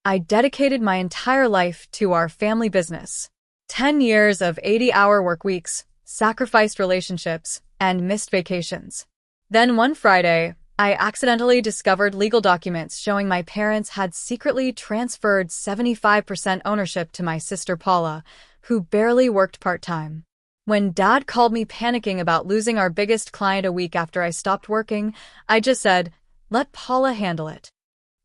I dedicated my entire life to our family business. 10 years of 80-hour work weeks, sacrificed relationships, and missed vacations. Then one Friday, I accidentally discovered legal documents showing my parents had secretly transferred 75% ownership to my sister Paula, who barely worked part-time. When Dad called me panicking about losing our biggest client a week after I stopped working, I just said, "Let Paula handle it."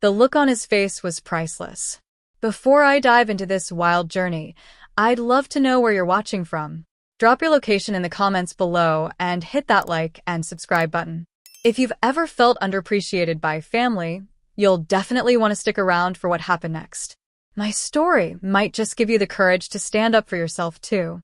The look on his face was priceless. Before I dive into this wild journey, I'd love to know where you're watching from. Drop your location in the comments below and hit that like and subscribe button. If you've ever felt underappreciated by family, you'll definitely want to stick around for what happened next. My story might just give you the courage to stand up for yourself too.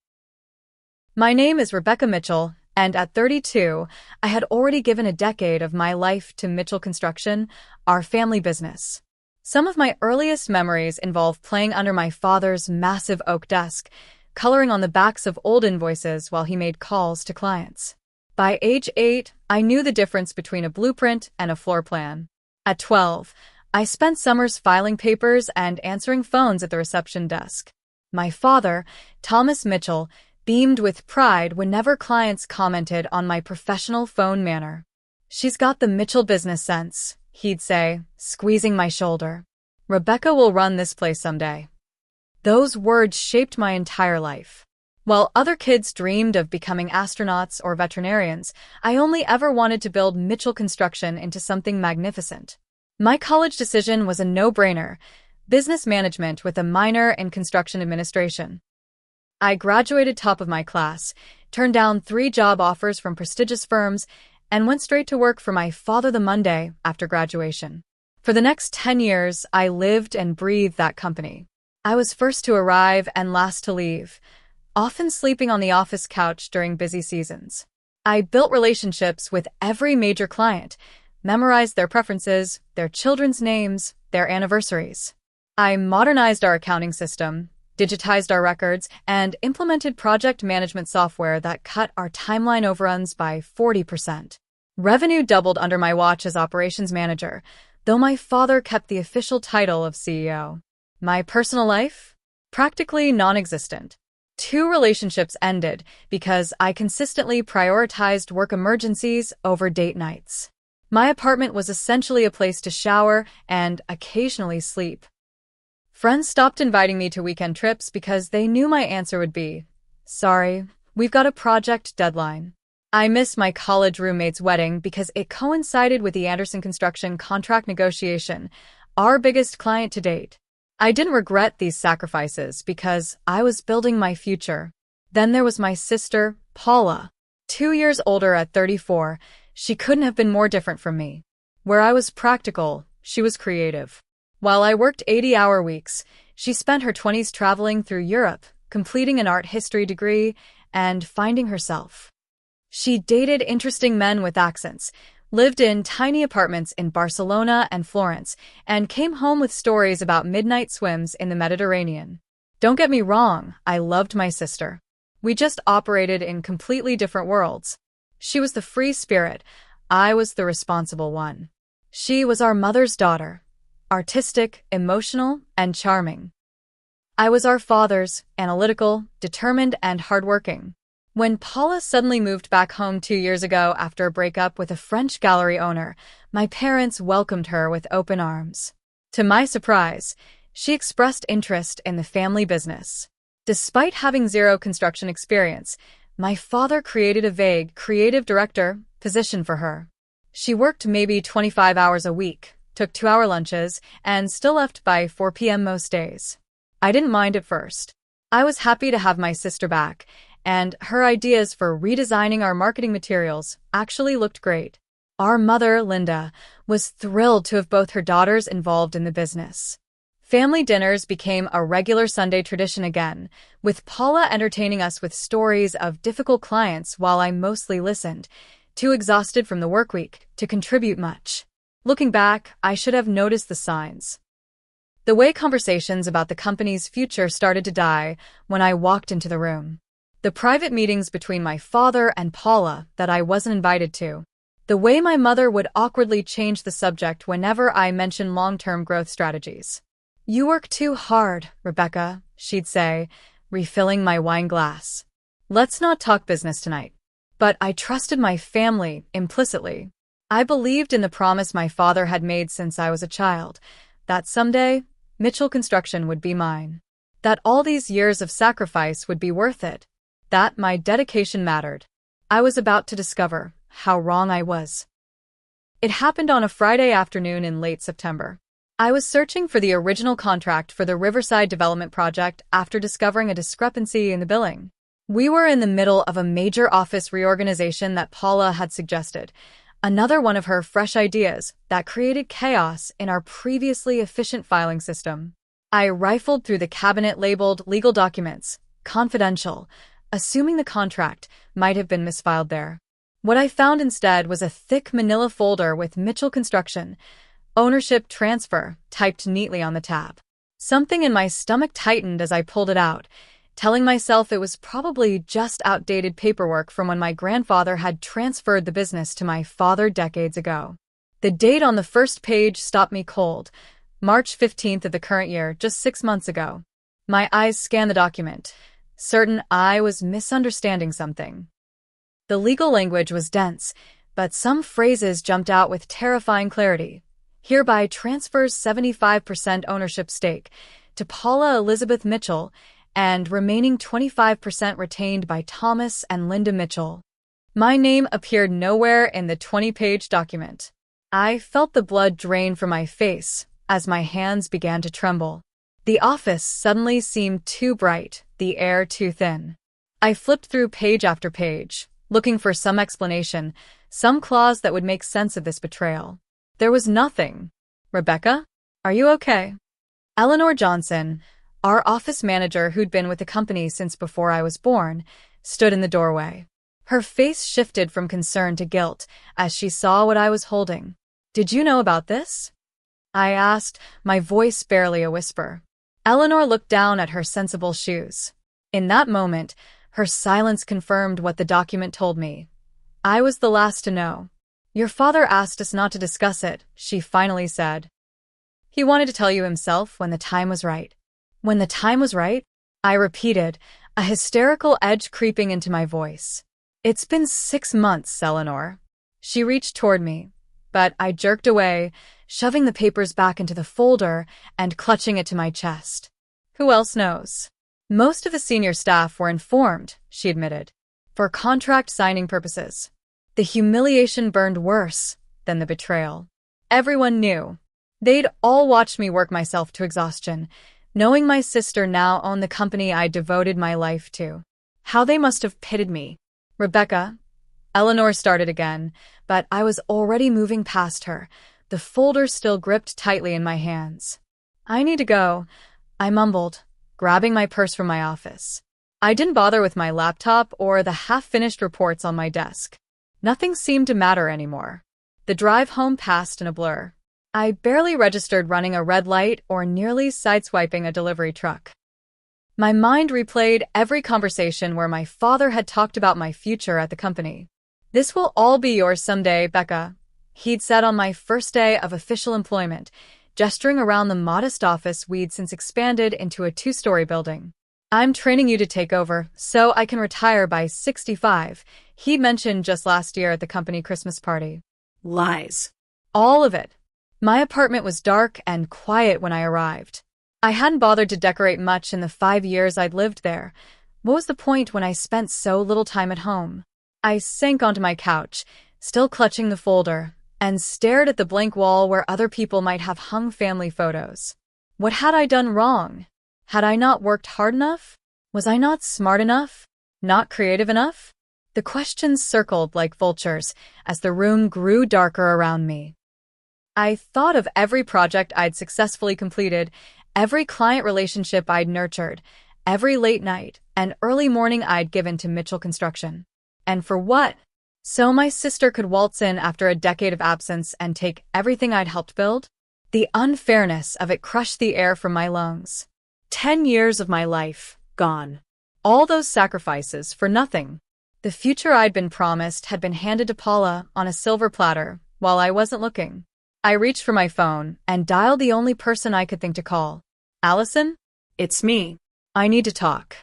My name is Rebecca Mitchell, and at 32, I had already given a decade of my life to Mitchell Construction, our family business. Some of my earliest memories involve playing under my father's massive oak desk, coloring on the backs of old invoices while he made calls to clients. By age 8, I knew the difference between a blueprint and a floor plan. At 12, I spent summers filing papers and answering phones at the reception desk. My father, Thomas Mitchell, beamed with pride whenever clients commented on my professional phone manner. "She's got the Mitchell business sense," he'd say, squeezing my shoulder. "Rebecca will run this place someday." Those words shaped my entire life. While other kids dreamed of becoming astronauts or veterinarians, I only ever wanted to build Mitchell Construction into something magnificent. My college decision was a no-brainer: business management with a minor in construction administration. I graduated top of my class, turned down 3 job offers from prestigious firms, and went straight to work for my father the Monday after graduation. For the next 10 years, I lived and breathed that company. I was first to arrive and last to leave, often sleeping on the office couch during busy seasons. I built relationships with every major client, memorized their preferences, their children's names, their anniversaries. I modernized our accounting system, digitized our records, and implemented project management software that cut our timeline overruns by 40%. Revenue doubled under my watch as operations manager, though my father kept the official title of CEO. My personal life? Practically non-existent. 2 relationships ended because I consistently prioritized work emergencies over date nights. My apartment was essentially a place to shower and occasionally sleep. Friends stopped inviting me to weekend trips because they knew my answer would be, "Sorry, we've got a project deadline." I missed my college roommate's wedding because it coincided with the Anderson Construction contract negotiation, our biggest client to date. I didn't regret these sacrifices because I was building my future. Then there was my sister, Paula. 2 years older at 34, she couldn't have been more different from me. Where I was practical, she was creative. While I worked 80-hour weeks, she spent her 20s traveling through Europe, completing an art history degree, and finding herself. She dated interesting men with accents, lived in tiny apartments in Barcelona and Florence, and came home with stories about midnight swims in the Mediterranean. Don't get me wrong, I loved my sister. We just operated in completely different worlds. She was the free spirit, I was the responsible one. She was our mother's daughter, artistic, emotional, and charming. I was our father's, analytical, determined, and hardworking. When Paula suddenly moved back home 2 years ago after a breakup with a French gallery owner, my parents welcomed her with open arms. To my surprise, she expressed interest in the family business. Despite having 0 construction experience, my father created a vague creative director position for her. She worked maybe 25 hours a week, took 2-hour lunches, and still left by 4 p.m. most days. I didn't mind at first. I was happy to have my sister back, and her ideas for redesigning our marketing materials actually looked great. Our mother, Linda, was thrilled to have both her daughters involved in the business. Family dinners became a regular Sunday tradition again, with Paula entertaining us with stories of difficult clients while I mostly listened, too exhausted from the work week to contribute much. Looking back, I should have noticed the signs. The way conversations about the company's future started to die when I walked into the room. The private meetings between my father and Paula that I wasn't invited to. The way my mother would awkwardly change the subject whenever I mentioned long-term growth strategies. "You work too hard, Rebecca," she'd say, refilling my wine glass. "Let's not talk business tonight." But I trusted my family implicitly. I believed in the promise my father had made since I was a child, that someday Mitchell Construction would be mine, that all these years of sacrifice would be worth it, that my dedication mattered. I was about to discover how wrong I was. It happened on a Friday afternoon in late September. I was searching for the original contract for the Riverside Development Project after discovering a discrepancy in the billing. We were in the middle of a major office reorganization that Paula had suggested, another one of her fresh ideas that created chaos in our previously efficient filing system. I rifled through the cabinet labeled legal documents, confidential, assuming the contract might have been misfiled there. What I found instead was a thick manila folder with Mitchell Construction, ownership transfer, typed neatly on the tab. Something in my stomach tightened as I pulled it out, telling myself it was probably just outdated paperwork from when my grandfather had transferred the business to my father decades ago. The date on the first page stopped me cold, March 15th of the current year, just 6 months ago. My eyes scanned the document, certain I was misunderstanding something. The legal language was dense, but some phrases jumped out with terrifying clarity. Hereby transfers 75% ownership stake to Paula Elizabeth Mitchell and remaining 25% retained by Thomas and Linda Mitchell. My name appeared nowhere in the 20-page document. I felt the blood drain from my face as my hands began to tremble. The office suddenly seemed too bright, the air too thin. I flipped through page after page, looking for some explanation, some clause that would make sense of this betrayal. There was nothing. "Rebecca, are you okay?" Eleanor Johnson, our office manager who'd been with the company since before I was born, stood in the doorway. Her face shifted from concern to guilt as she saw what I was holding. "Did you know about this?" I asked, my voice barely a whisper. Eleanor looked down at her sensible shoes. In that moment, her silence confirmed what the document told me. I was the last to know. "Your father asked us not to discuss it," she finally said. "He wanted to tell you himself when the time was right." "When the time was right?" I repeated, a hysterical edge creeping into my voice. "It's been 6 months, Eleanor." She reached toward me, but I jerked away, shoving the papers back into the folder and clutching it to my chest. "Who else knows?" "Most of the senior staff were informed," she admitted, "for contract signing purposes." The humiliation burned worse than the betrayal. Everyone knew. They'd all watched me work myself to exhaustion, knowing my sister now owned the company I devoted my life to. How they must have pitied me. "Rebecca," Eleanor started again, but I was already moving past her, the folder still gripped tightly in my hands. "I need to go," I mumbled, grabbing my purse from my office. I didn't bother with my laptop or the half-finished reports on my desk. Nothing seemed to matter anymore. The drive home passed in a blur. I barely registered running a red light or nearly sideswiping a delivery truck. My mind replayed every conversation where my father had talked about my future at the company. "This will all be yours someday, Becca," he'd said on my first day of official employment, gesturing around the modest office we'd since expanded into a 2-story building. "I'm training you to take over so I can retire by 65, he mentioned just last year at the company Christmas party. Lies. All of it. My apartment was dark and quiet when I arrived. I hadn't bothered to decorate much in the 5 years I'd lived there. What was the point when I spent so little time at home? I sank onto my couch, still clutching the folder, and stared at the blank wall where other people might have hung family photos. What had I done wrong? Had I not worked hard enough? Was I not smart enough? Not creative enough? The questions circled like vultures as the room grew darker around me. I thought of every project I'd successfully completed, every client relationship I'd nurtured, every late night and early morning I'd given to Mitchell Construction. And for what? So my sister could waltz in after a decade of absence and take everything I'd helped build? The unfairness of it crushed the air from my lungs. 10 years of my life, gone. All those sacrifices for nothing. The future I'd been promised had been handed to Paula on a silver platter while I wasn't looking. I reached for my phone and dialed the only person I could think to call, Allison? It's me. I need to talk.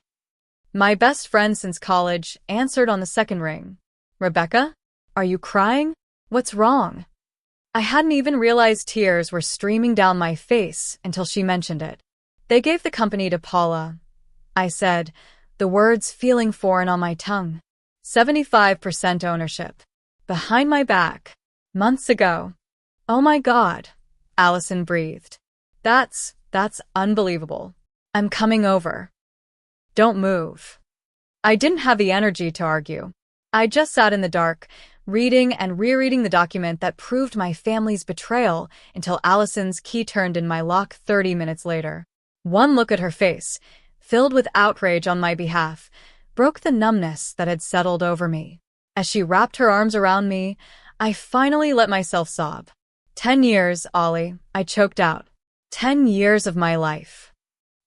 My best friend since college answered on the second ring. Rebecca? Are you crying? What's wrong? I hadn't even realized tears were streaming down my face until she mentioned it. They gave the company to Paula, I said, the words feeling foreign on my tongue. 75% ownership. Behind my back. Months ago. Oh my God, Allison breathed. That's unbelievable. I'm coming over. Don't move. I didn't have the energy to argue. I just sat in the dark, reading and rereading the document that proved my family's betrayal until Allison's key turned in my lock 30 minutes later. One look at her face, filled with outrage on my behalf, broke the numbness that had settled over me. As she wrapped her arms around me, I finally let myself sob. 10 years, Ollie, I choked out. 10 years of my life.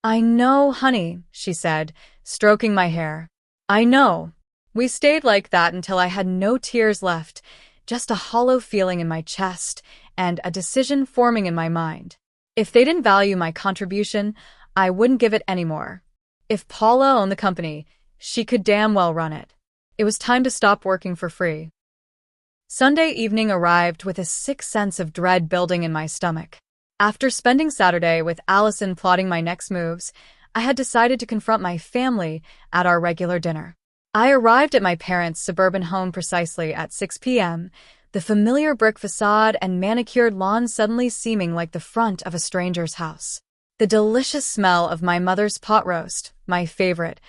I know, honey, she said, stroking my hair. I know. We stayed like that until I had no tears left, just a hollow feeling in my chest and a decision forming in my mind. If they didn't value my contribution, I wouldn't give it anymore. If Paula owned the company, she could damn well run it. It was time to stop working for free. Sunday evening arrived with a sick sense of dread building in my stomach. After spending Saturday with Allison plotting my next moves, I had decided to confront my family at our regular dinner. I arrived at my parents' suburban home precisely at 6 p.m., the familiar brick facade and manicured lawn suddenly seeming like the front of a stranger's house. The delicious smell of my mother's pot roast, my favorite,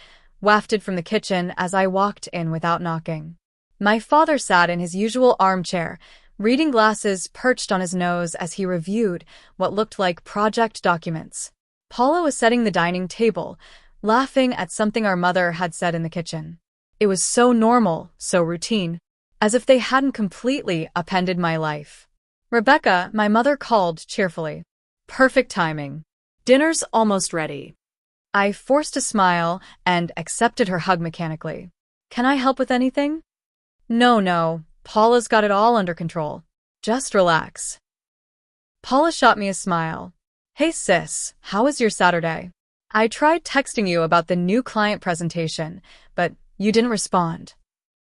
wafted from the kitchen as I walked in without knocking. My father sat in his usual armchair, reading glasses perched on his nose as he reviewed what looked like project documents. Paula was setting the dining table, laughing at something our mother had said in the kitchen. It was so normal, so routine, as if they hadn't completely upended my life. Rebecca, my mother called cheerfully. Perfect timing. Dinner's almost ready. I forced a smile and accepted her hug mechanically. Can I help with anything? No, Paula's got it all under control. Just relax. Paula shot me a smile. Hey sis, how was your Saturday? I tried texting you about the new client presentation, but you didn't respond.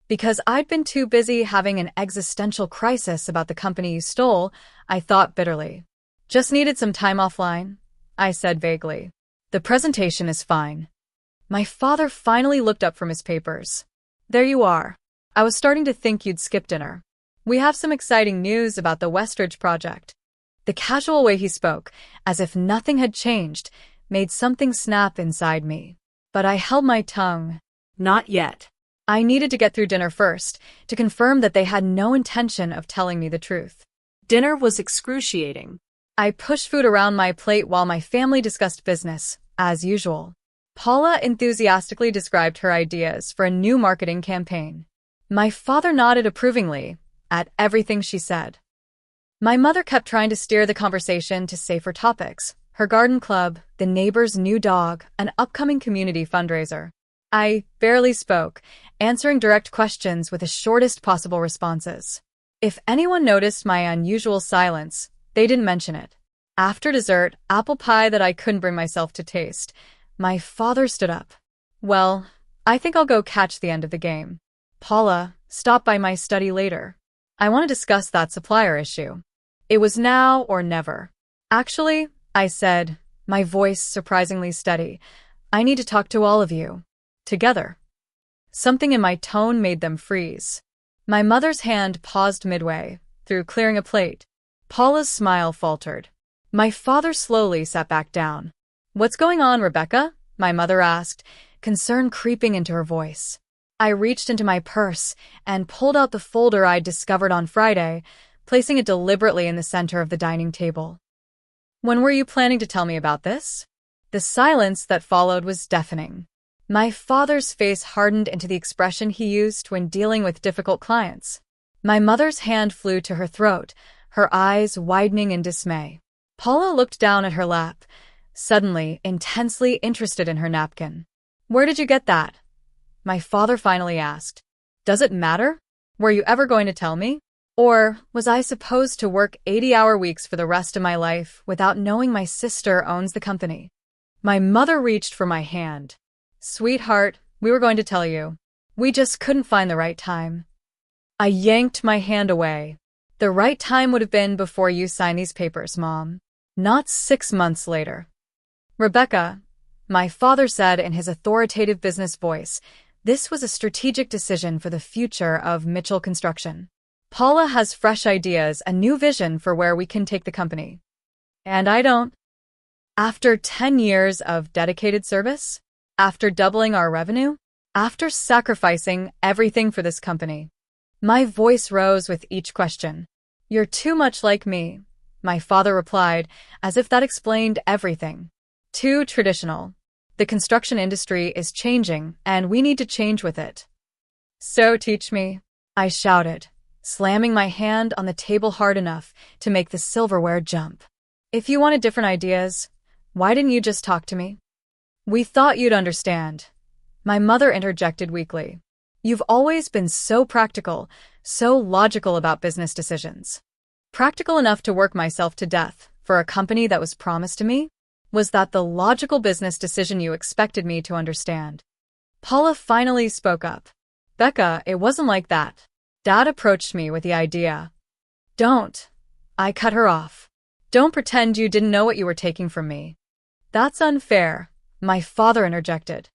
Because I'd been too busy having an existential crisis about the company you stole, I thought bitterly. Just needed some time offline, I said vaguely. The presentation is fine. My father finally looked up from his papers. There you are. I was starting to think you'd skip dinner. We have some exciting news about the Westridge project. The casual way he spoke, as if nothing had changed, made something snap inside me. But I held my tongue. Not yet. I needed to get through dinner first, to confirm that they had no intention of telling me the truth. Dinner was excruciating. I pushed food around my plate while my family discussed business, as usual. Paula enthusiastically described her ideas for a new marketing campaign. My father nodded approvingly at everything she said. My mother kept trying to steer the conversation to safer topics, her garden club, the neighbor's new dog, an upcoming community fundraiser. I barely spoke, answering direct questions with the shortest possible responses. If anyone noticed my unusual silence, they didn't mention it. After dessert, apple pie that I couldn't bring myself to taste, my father stood up. Well, I think I'll go catch the end of the game. Paula, stop by my study later. I want to discuss that supplier issue. It was now or never. Actually, I said, my voice surprisingly steady, I need to talk to all of you. Together. Something in my tone made them freeze. My mother's hand paused midway, through clearing a plate. Paula's smile faltered. My father slowly sat back down. What's going on, Rebecca? My mother asked, concern creeping into her voice. I reached into my purse and pulled out the folder I'd discovered on Friday, placing it deliberately in the center of the dining table. When were you planning to tell me about this? The silence that followed was deafening. My father's face hardened into the expression he used when dealing with difficult clients. My mother's hand flew to her throat, her eyes widening in dismay. Paula looked down at her lap, suddenly intensely interested in her napkin. Where did you get that? My father finally asked. Does it matter? Were you ever going to tell me? Or was I supposed to work 80-hour weeks for the rest of my life without knowing my sister owns the company? My mother reached for my hand. Sweetheart, we were going to tell you. We just couldn't find the right time. I yanked my hand away. The right time would have been before you signed these papers, Mom. Not 6 months later. Rebecca, my father said in his authoritative business voice, this was a strategic decision for the future of Mitchell Construction. Paula has fresh ideas, a new vision for where we can take the company. And I don't. After 10 years of dedicated service, after doubling our revenue, after sacrificing everything for this company, my voice rose with each question. You're too much like me, my father replied, as if that explained everything. Too traditional. The construction industry is changing, and we need to change with it. So teach me, I shouted, slamming my hand on the table hard enough to make the silverware jump. If you wanted different ideas, why didn't you just talk to me? We thought you'd understand. My mother interjected weakly. You've always been so practical, so logical about business decisions. Practical enough to work myself to death for a company that was promised to me? Was that the logical business decision you expected me to understand? Paula finally spoke up. Becca, it wasn't like that. Dad approached me with the idea. Don't. I cut her off. Don't pretend you didn't know what you were taking from me. That's unfair, my father interjected.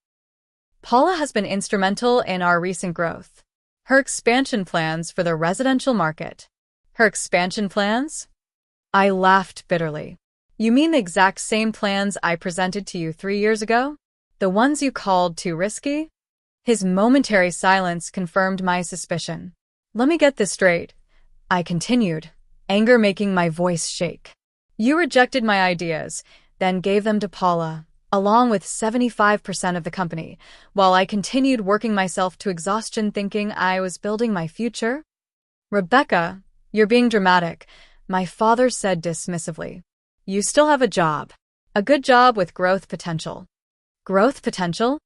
Paula has been instrumental in our recent growth. Her expansion plans for the residential market. Her expansion plans? I laughed bitterly. You mean the exact same plans I presented to you 3 years ago? The ones you called too risky? His momentary silence confirmed my suspicion. Let me get this straight, I continued, anger making my voice shake. You rejected my ideas, then gave them to Paula, along with 75% of the company, while I continued working myself to exhaustion thinking I was building my future? Rebecca, you're being dramatic, my father said dismissively. You still have a job. A good job with growth potential. Growth potential?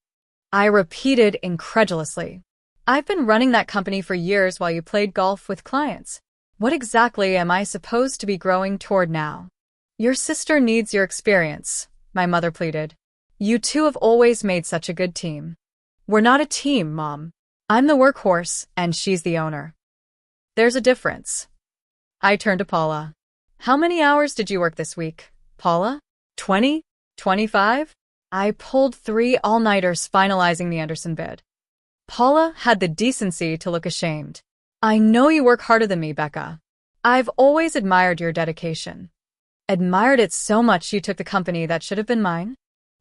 I repeated incredulously. I've been running that company for years while you played golf with clients. What exactly am I supposed to be growing toward now? Your sister needs your experience, my mother pleaded. You two have always made such a good team. We're not a team, Mom. I'm the workhorse, and she's the owner. There's a difference. I turned to Paula. How many hours did you work this week, Paula? 20? 25? I pulled 3 all-nighters finalizing the Anderson bid. Paula had the decency to look ashamed. I know you work harder than me, Becca. I've always admired your dedication. Admired it so much you took the company that should have been mine?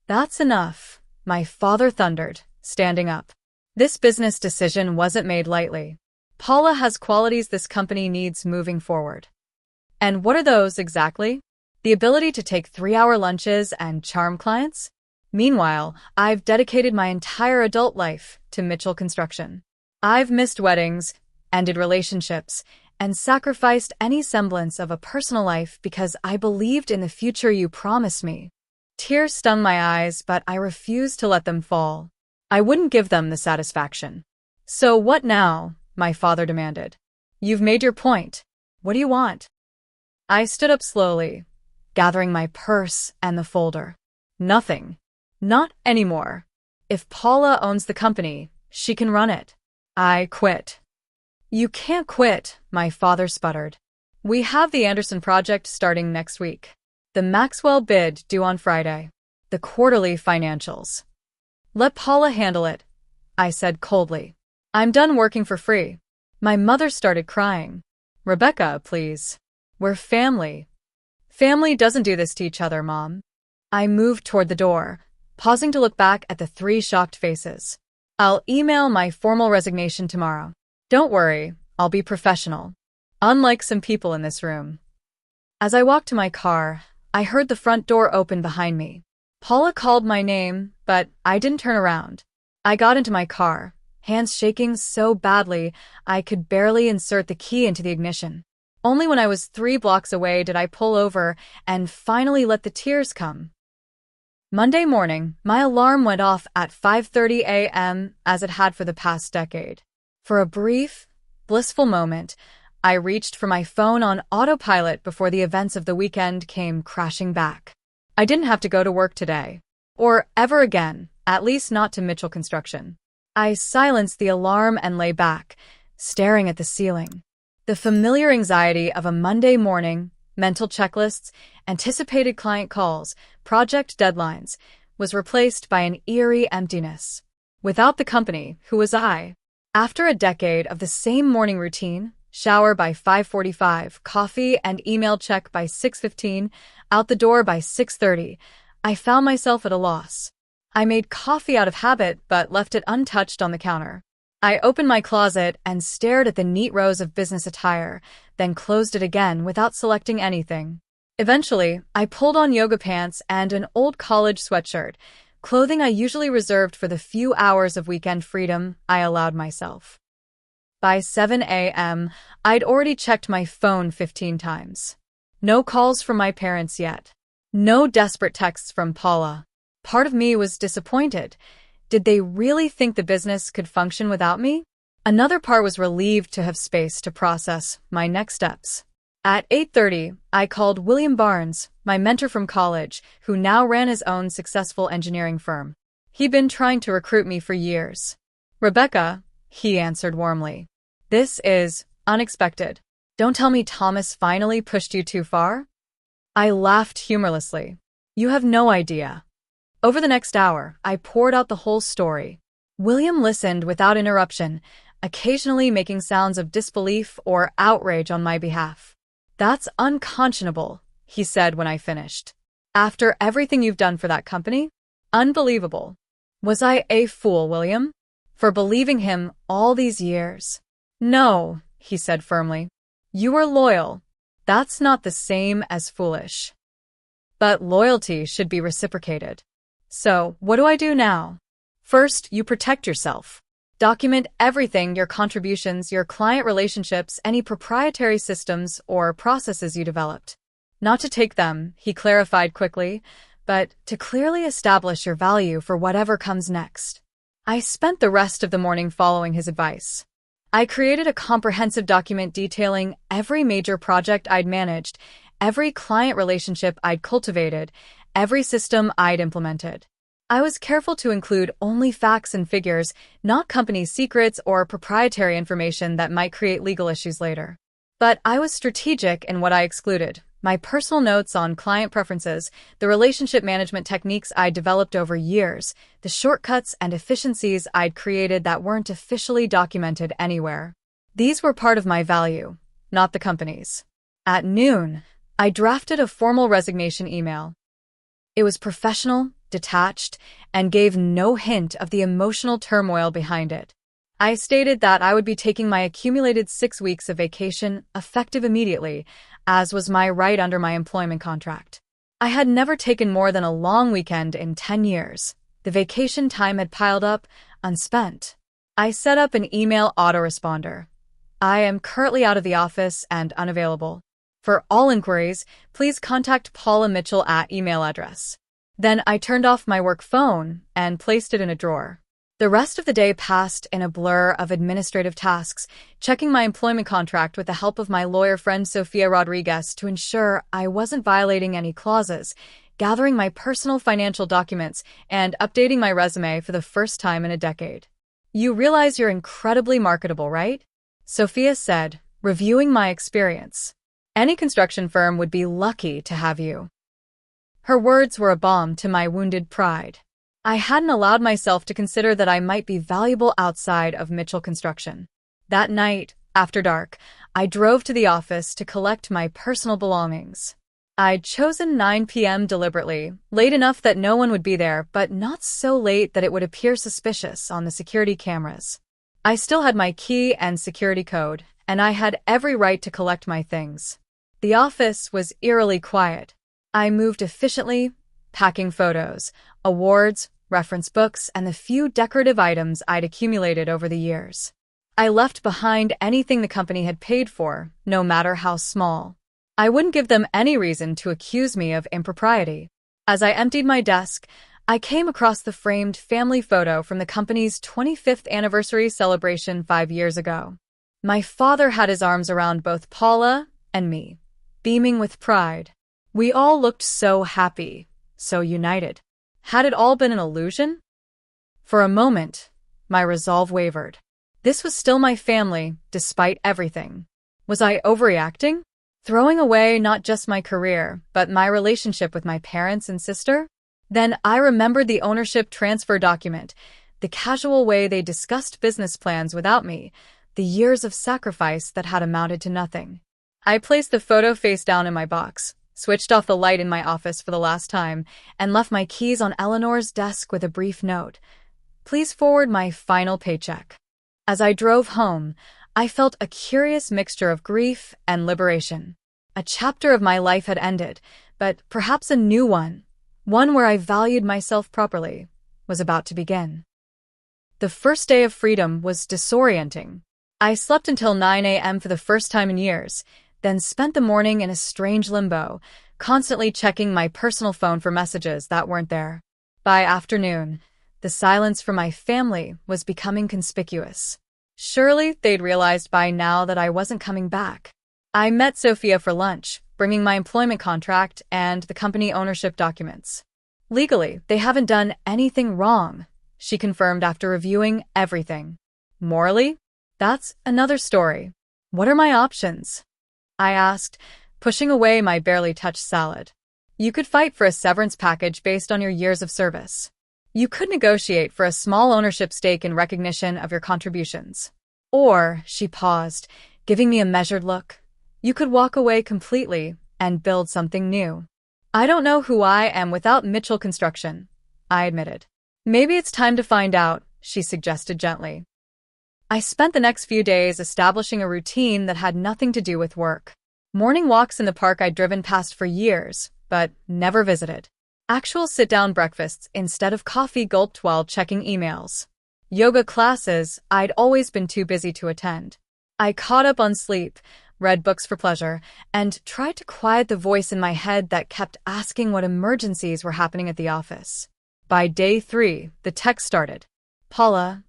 That's enough, my father thundered, standing up. This business decision wasn't made lightly. Paula has qualities this company needs moving forward. And what are those exactly? The ability to take 3-hour lunches and charm clients? Meanwhile, I've dedicated my entire adult life to Mitchell Construction. I've missed weddings, ended relationships, and sacrificed any semblance of a personal life because I believed in the future you promised me. Tears stung my eyes, but I refused to let them fall. I wouldn't give them the satisfaction. So what now? My father demanded. You've made your point. What do you want? I stood up slowly, gathering my purse and the folder. Nothing. Not anymore. If Paula owns the company, she can run it. I quit. You can't quit, my father sputtered. We have the Anderson project starting next week. The Maxwell bid due on Friday. The quarterly financials. Let Paula handle it, I said coldly. I'm done working for free. My mother started crying. Rebecca, please. We're family. Family doesn't do this to each other, Mom. I moved toward the door, pausing to look back at the 3 shocked faces. I'll email my formal resignation tomorrow. Don't worry, I'll be professional. Unlike some people in this room. As I walked to my car, I heard the front door open behind me. Paula called my name, but I didn't turn around. I got into my car, hands shaking so badly I could barely insert the key into the ignition. Only when I was 3 blocks away did I pull over and finally let the tears come. Monday morning, my alarm went off at 5:30 a.m. as it had for the past decade. For a brief, blissful moment, I reached for my phone on autopilot before the events of the weekend came crashing back. I didn't have to go to work today. Or ever again, at least not to Mitchell Construction. I silenced the alarm and lay back, staring at the ceiling. The familiar anxiety of a Monday morning, mental checklists, anticipated client calls, project deadlines, was replaced by an eerie emptiness. Without the company, who was I? After a decade of the same morning routine, shower by 5:45, coffee and email check by 6:15, out the door by 6:30, I found myself at a loss. I made coffee out of habit but left it untouched on the counter. I opened my closet and stared at the neat rows of business attire, then closed it again without selecting anything. Eventually, I pulled on yoga pants and an old college sweatshirt, clothing I usually reserved for the few hours of weekend freedom I allowed myself. By 7 a.m., I'd already checked my phone 15 times. No calls from my parents yet. No desperate texts from Paula. Part of me was disappointed. Did they really think the business could function without me? Another part was relieved to have space to process my next steps. At 8:30, I called William Barnes, my mentor from college, who now ran his own successful engineering firm. He'd been trying to recruit me for years. "Rebecca," he answered warmly. "This is unexpected. Don't tell me Thomas finally pushed you too far?" I laughed humorlessly. "You have no idea." Over the next hour, I poured out the whole story. William listened without interruption, occasionally making sounds of disbelief or outrage on my behalf. "That's unconscionable," he said when I finished. "After everything you've done for that company? Unbelievable." Was I a fool, William? For believing him all these years? "No," he said firmly. "You were loyal. That's not the same as foolish. But loyalty should be reciprocated. So, what do I do now? First, you protect yourself. Document everything, your contributions, your client relationships, any proprietary systems or processes you developed. Not to take them, he clarified quickly, but to clearly establish your value for whatever comes next. I spent the rest of the morning following his advice. I created a comprehensive document detailing every major project I'd managed, every client relationship I'd cultivated, every system I'd implemented. I was careful to include only facts and figures, not company secrets or proprietary information that might create legal issues later. But I was strategic in what I excluded. My personal notes on client preferences, the relationship management techniques I'd developed over years, the shortcuts and efficiencies I'd created that weren't officially documented anywhere. These were part of my value, not the company's. At noon, I drafted a formal resignation email. It was professional, detached, and gave no hint of the emotional turmoil behind it. I stated that I would be taking my accumulated 6 weeks of vacation effective immediately, as was my right under my employment contract. I had never taken more than a long weekend in 10 years. The vacation time had piled up, unspent. I set up an email autoresponder. "I am currently out of the office and unavailable. For all inquiries, please contact Paula Mitchell at email address." Then I turned off my work phone and placed it in a drawer. The rest of the day passed in a blur of administrative tasks, checking my employment contract with the help of my lawyer friend Sofia Rodriguez to ensure I wasn't violating any clauses, gathering my personal financial documents, and updating my resume for the first time in a decade. "You realize you're incredibly marketable, right?" Sofia said, reviewing my experience. "Any construction firm would be lucky to have you." Her words were a balm to my wounded pride. I hadn't allowed myself to consider that I might be valuable outside of Mitchell Construction. That night, after dark, I drove to the office to collect my personal belongings. I'd chosen 9 p.m. deliberately, late enough that no one would be there, but not so late that it would appear suspicious on the security cameras. I still had my key and security code, and I had every right to collect my things. The office was eerily quiet. I moved efficiently, packing photos, awards, reference books, and the few decorative items I'd accumulated over the years. I left behind anything the company had paid for, no matter how small. I wouldn't give them any reason to accuse me of impropriety. As I emptied my desk, I came across the framed family photo from the company's 25th anniversary celebration 5 years ago. My father had his arms around both Paula and me, beaming with pride. We all looked so happy, so united. Had it all been an illusion? For a moment, my resolve wavered. This was still my family, despite everything. Was I overreacting? Throwing away not just my career, but my relationship with my parents and sister? Then I remembered the ownership transfer document, the casual way they discussed business plans without me, the years of sacrifice that had amounted to nothing. I placed the photo face down in my box, switched off the light in my office for the last time, and left my keys on Eleanor's desk with a brief note. Please forward my final paycheck. As I drove home, I felt a curious mixture of grief and liberation. A chapter of my life had ended, but perhaps a new one where I valued myself properly, was about to begin. The first day of freedom was disorienting. I slept until 9 a.m. for the first time in years, then spent the morning in a strange limbo, constantly checking my personal phone for messages that weren't there. By afternoon, the silence from my family was becoming conspicuous. Surely they'd realized by now that I wasn't coming back. I met Sophia for lunch, bringing my employment contract and the company ownership documents. Legally, they haven't done anything wrong, she confirmed after reviewing everything. Morally? That's another story. What are my options? I asked, pushing away my barely touched salad. You could fight for a severance package based on your years of service. You could negotiate for a small ownership stake in recognition of your contributions. Or, she paused, giving me a measured look, you could walk away completely and build something new. I don't know who I am without Mitchell Construction, I admitted. Maybe it's time to find out, she suggested gently. I spent the next few days establishing a routine that had nothing to do with work. Morning walks in the park I'd driven past for years, but never visited. Actual sit-down breakfasts instead of coffee gulped while checking emails. Yoga classes I'd always been too busy to attend. I caught up on sleep, read books for pleasure, and tried to quiet the voice in my head that kept asking what emergencies were happening at the office. By day 3, the text started. Paula,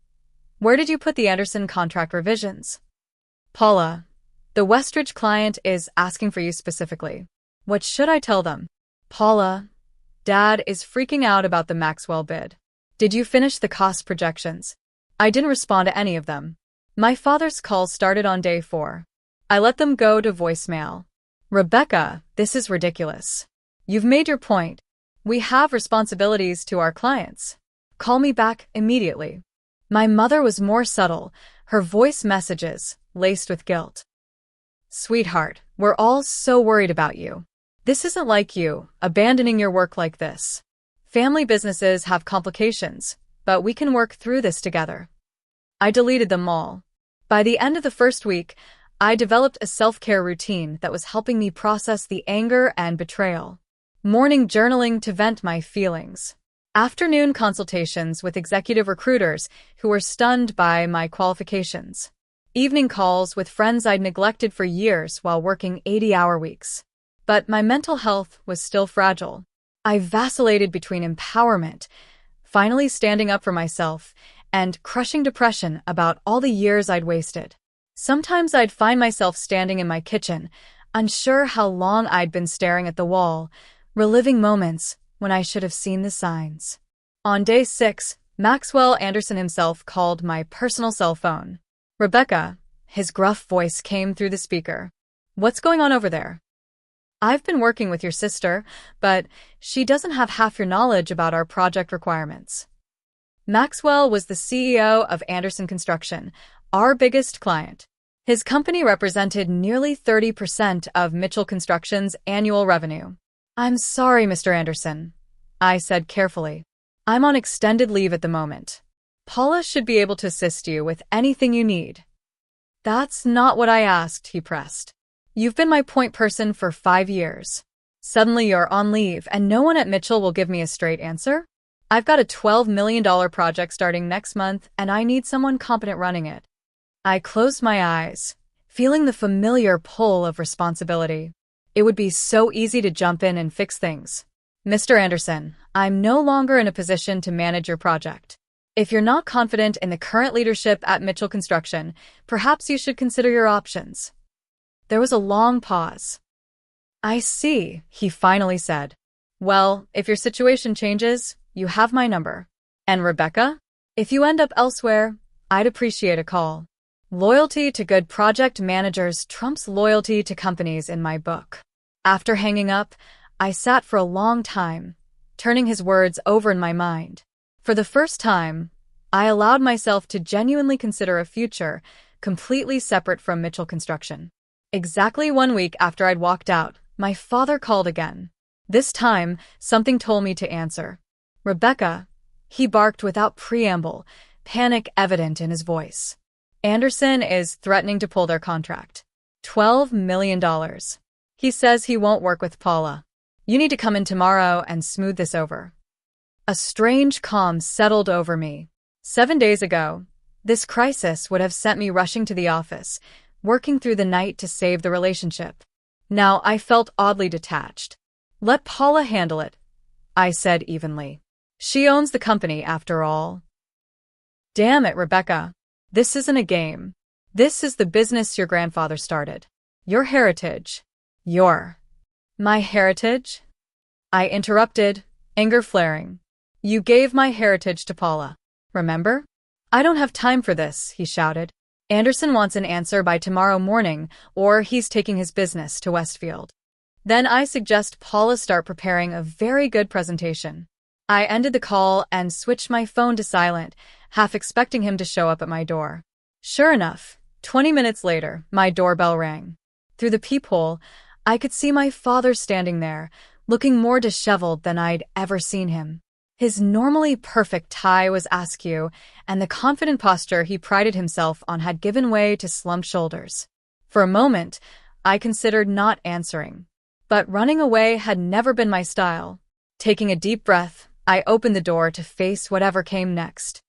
where did you put the Anderson contract revisions? Paula, the Westridge client is asking for you specifically. What should I tell them? Paula, Dad is freaking out about the Maxwell bid. Did you finish the cost projections? I didn't respond to any of them. My father's calls started on day 4. I let them go to voicemail. Rebecca, this is ridiculous. You've made your point. We have responsibilities to our clients. Call me back immediately. My mother was more subtle, her voice messages laced with guilt. Sweetheart, we're all so worried about you. This isn't like you, abandoning your work like this. Family businesses have complications, but we can work through this together. I deleted them all. By the end of the first week, I developed a self-care routine that was helping me process the anger and betrayal. Morning journaling to vent my feelings. Afternoon consultations with executive recruiters who were stunned by my qualifications. Evening calls with friends I'd neglected for years while working 80-hour weeks. But my mental health was still fragile. I vacillated between empowerment, finally standing up for myself, and crushing depression about all the years I'd wasted. Sometimes I'd find myself standing in my kitchen, unsure how long I'd been staring at the wall, reliving moments when I should have seen the signs. On day 6, Maxwell Anderson himself called my personal cell phone. Rebecca, his gruff voice came through the speaker. What's going on over there? I've been working with your sister, but she doesn't have half your knowledge about our project requirements. Maxwell was the CEO of Anderson Construction, our biggest client. His company represented nearly 30% of Mitchell Construction's annual revenue. I'm sorry, Mr. Anderson, I said carefully. I'm on extended leave at the moment. Paula should be able to assist you with anything you need. That's not what I asked, he pressed. You've been my point person for 5 years. Suddenly you're on leave and no one at Mitchell will give me a straight answer? I've got a $12 million project starting next month and I need someone competent running it. I closed my eyes, feeling the familiar pull of responsibility. It would be so easy to jump in and fix things. Mr. Anderson, I'm no longer in a position to manage your project. If you're not confident in the current leadership at Mitchell Construction, perhaps you should consider your options. There was a long pause. I see, he finally said. Well, if your situation changes, you have my number. And Rebecca? If you end up elsewhere, I'd appreciate a call. Loyalty to good project managers trumps loyalty to companies in my book. After hanging up, I sat for a long time, turning his words over in my mind. For the first time, I allowed myself to genuinely consider a future completely separate from Mitchell Construction. Exactly 1 week after I'd walked out, my father called again. This time, something told me to answer. Rebecca, he barked without preamble, panic evident in his voice. Anderson is threatening to pull their contract. $12 million. He says he won't work with Paula. You need to come in tomorrow and smooth this over. A strange calm settled over me. 7 days ago, this crisis would have sent me rushing to the office, working through the night to save the relationship. Now I felt oddly detached. Let Paula handle it, I said evenly. She owns the company after all. Damn it, Rebecca. This isn't a game. This is the business your grandfather started. Your heritage. My heritage? I interrupted, anger flaring. You gave my heritage to Paula. Remember? I don't have time for this, he shouted. Anderson wants an answer by tomorrow morning, or he's taking his business to Westfield. Then I suggest Paula start preparing a very good presentation. I ended the call and switched my phone to silent, half expecting him to show up at my door. Sure enough, 20 minutes later, my doorbell rang. Through the peephole, I could see my father standing there, looking more disheveled than I'd ever seen him. His normally perfect tie was askew, and the confident posture he prided himself on had given way to slumped shoulders. For a moment, I considered not answering. But running away had never been my style. Taking a deep breath, I opened the door to face whatever came next.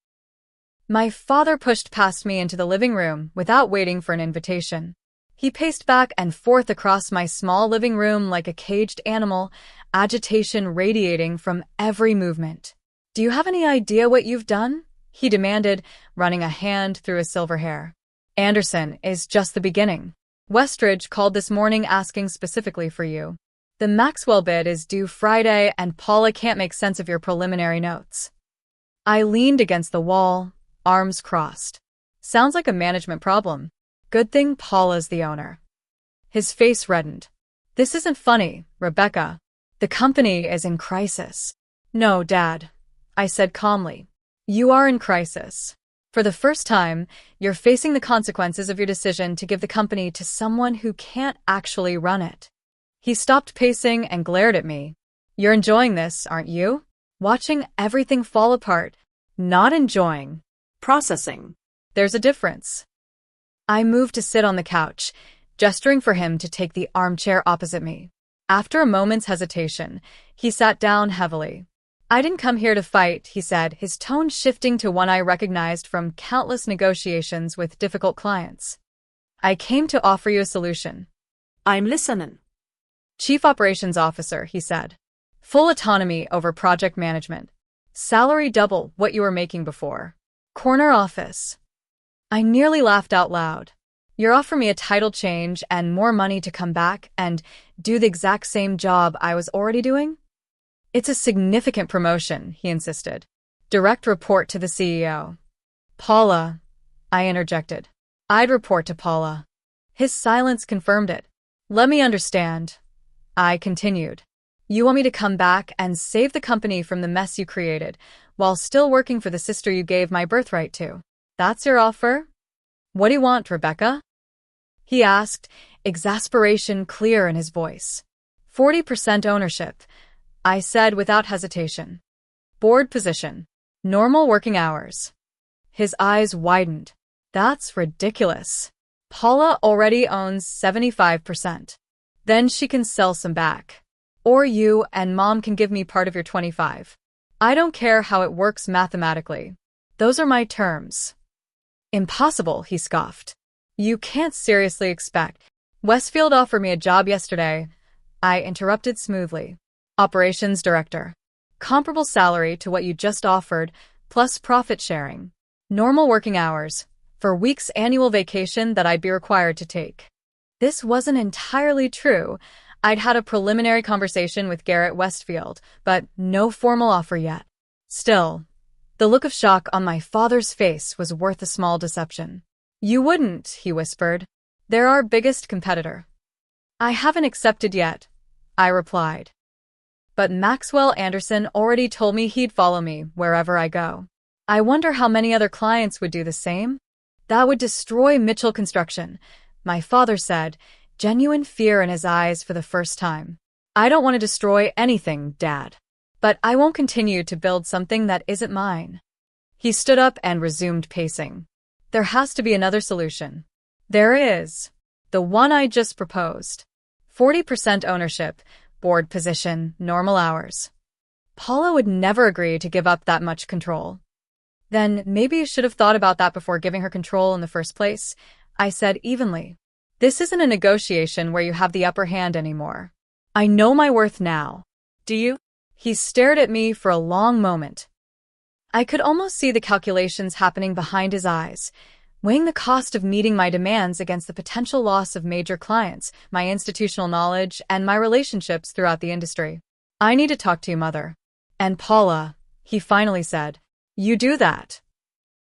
My father pushed past me into the living room without waiting for an invitation. He paced back and forth across my small living room like a caged animal, agitation radiating from every movement. Do you have any idea what you've done? He demanded, running a hand through his silver hair. Anderson is just the beginning. Westridge called this morning asking specifically for you. The Maxwell bid is due Friday and Paula can't make sense of your preliminary notes. I leaned against the wall, arms crossed. Sounds like a management problem. Good thing Paula's the owner. His face reddened. This isn't funny, Rebecca. The company is in crisis. No, Dad, I said calmly. You are in crisis. For the first time, you're facing the consequences of your decision to give the company to someone who can't actually run it. He stopped pacing and glared at me. You're enjoying this, aren't you? Watching everything fall apart. Not enjoying. Processing. There's a difference. I moved to sit on the couch, gesturing for him to take the armchair opposite me. After a moment's hesitation, he sat down heavily. I didn't come here to fight, he said, his tone shifting to one I recognized from countless negotiations with difficult clients. I came to offer you a solution. I'm listening. Chief Operations Officer, he said. Full autonomy over project management. Salary double what you were making before. Corner office. I nearly laughed out loud. You're offering me a title change and more money to come back and do the exact same job I was already doing? It's a significant promotion, he insisted. Direct report to the CEO. Paula, I interjected. I'd report to Paula. His silence confirmed it. Let me understand, I continued. You want me to come back and save the company from the mess you created, while still working for the sister you gave my birthright to. That's your offer? What do you want, Rebecca? He asked, exasperation clear in his voice. 40% ownership, I said without hesitation. Board position. Normal working hours. His eyes widened. That's ridiculous. Paula already owns 75%. Then she can sell some back. Or you and Mom can give me part of your 25. I don't care how it works mathematically. Those are my terms. Impossible, he scoffed. You can't seriously expect. Westfield offered me a job yesterday. I interrupted smoothly. Operations director. Comparable salary to what you just offered, plus profit sharing, normal working hours, for weeks annual vacation that I'd be required to take. This wasn't entirely true. I'd had a preliminary conversation with Garrett Westfield, but no formal offer yet. Still, the look of shock on my father's face was worth a small deception. "You wouldn't," he whispered. "They're our biggest competitor." "I haven't accepted yet," I replied. But Maxwell Anderson already told me he'd follow me wherever I go. I wonder how many other clients would do the same? That would destroy Mitchell Construction, my father said, genuine fear in his eyes for the first time. "I don't want to destroy anything, Dad. But I won't continue to build something that isn't mine." He stood up and resumed pacing. "There has to be another solution." "There is. The one I just proposed. 40% ownership, board position, normal hours." Paula would never agree to give up that much control. "Then maybe you should have thought about that before giving her control in the first place," I said evenly. "This isn't a negotiation where you have the upper hand anymore. I know my worth now. Do you?" He stared at me for a long moment. I could almost see the calculations happening behind his eyes, weighing the cost of meeting my demands against the potential loss of major clients, my institutional knowledge, and my relationships throughout the industry. "I need to talk to you, Mother." "And Paula," he finally said. "You do that."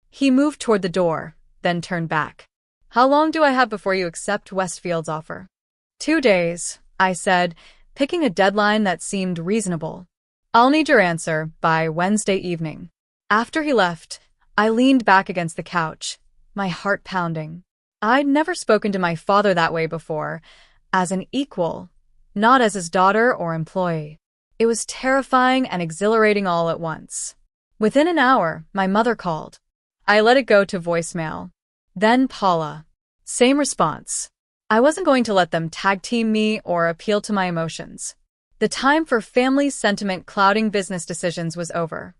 He moved toward the door, then turned back. "How long do I have before you accept Westfield's offer?" 2 days, I said, picking a deadline that seemed reasonable. "I'll need your answer by Wednesday evening." After he left, I leaned back against the couch, my heart pounding. I'd never spoken to my father that way before, as an equal, not as his daughter or employee. It was terrifying and exhilarating all at once. Within an hour, my mother called. I let it go to voicemail. Then Paula. Same response. I wasn't going to let them tag-team me or appeal to my emotions. The time for family sentiment clouding business decisions was over.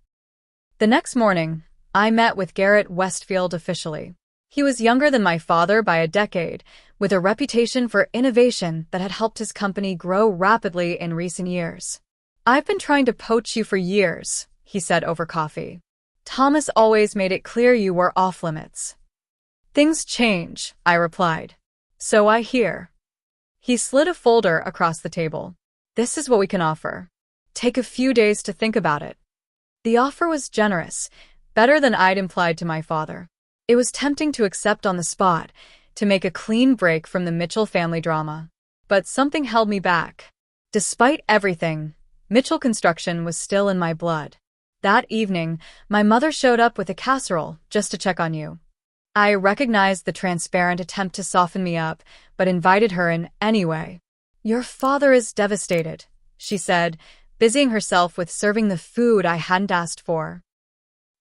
The next morning, I met with Garrett Westfield officially. He was younger than my father by a decade, with a reputation for innovation that had helped his company grow rapidly in recent years. "I've been trying to poach you for years," he said over coffee. "Thomas always made it clear you were off-limits." "Things change," I replied. "So I hear." He slid a folder across the table. "This is what we can offer. Take a few days to think about it." The offer was generous, better than I'd implied to my father. It was tempting to accept on the spot, to make a clean break from the Mitchell family drama. But something held me back. Despite everything, Mitchell Construction was still in my blood. That evening, my mother showed up with a casserole just to check on you. I recognized the transparent attempt to soften me up, but invited her in anyway. "Your father is devastated," she said, busying herself with serving the food I hadn't asked for.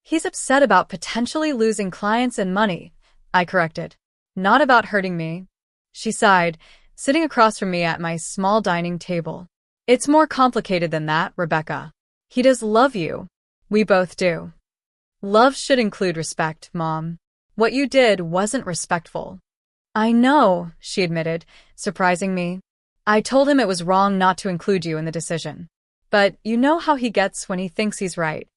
"He's upset about potentially losing clients and money," I corrected. "Not about hurting me." She sighed, sitting across from me at my small dining table. "It's more complicated than that, Rebecca. He does love you. We both do. Love should include respect, Mom. What you did wasn't respectful." "I know," she admitted, surprising me. "I told him it was wrong not to include you in the decision. But you know how he gets when he thinks he's right."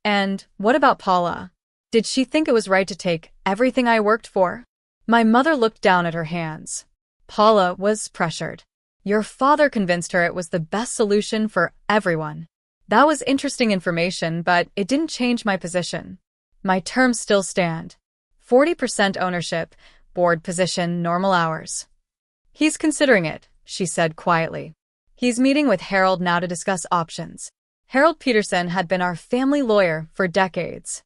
"And what about Paula? Did she think it was right to take everything I worked for?" My mother looked down at her hands. "Paula was pressured. Your father convinced her it was the best solution for everyone." That was interesting information, but it didn't change my position. My terms still stand. 40% ownership, board position, normal hours. "He's considering it," she said quietly. "He's meeting with Harold now to discuss options." Harold Peterson had been our family lawyer for decades.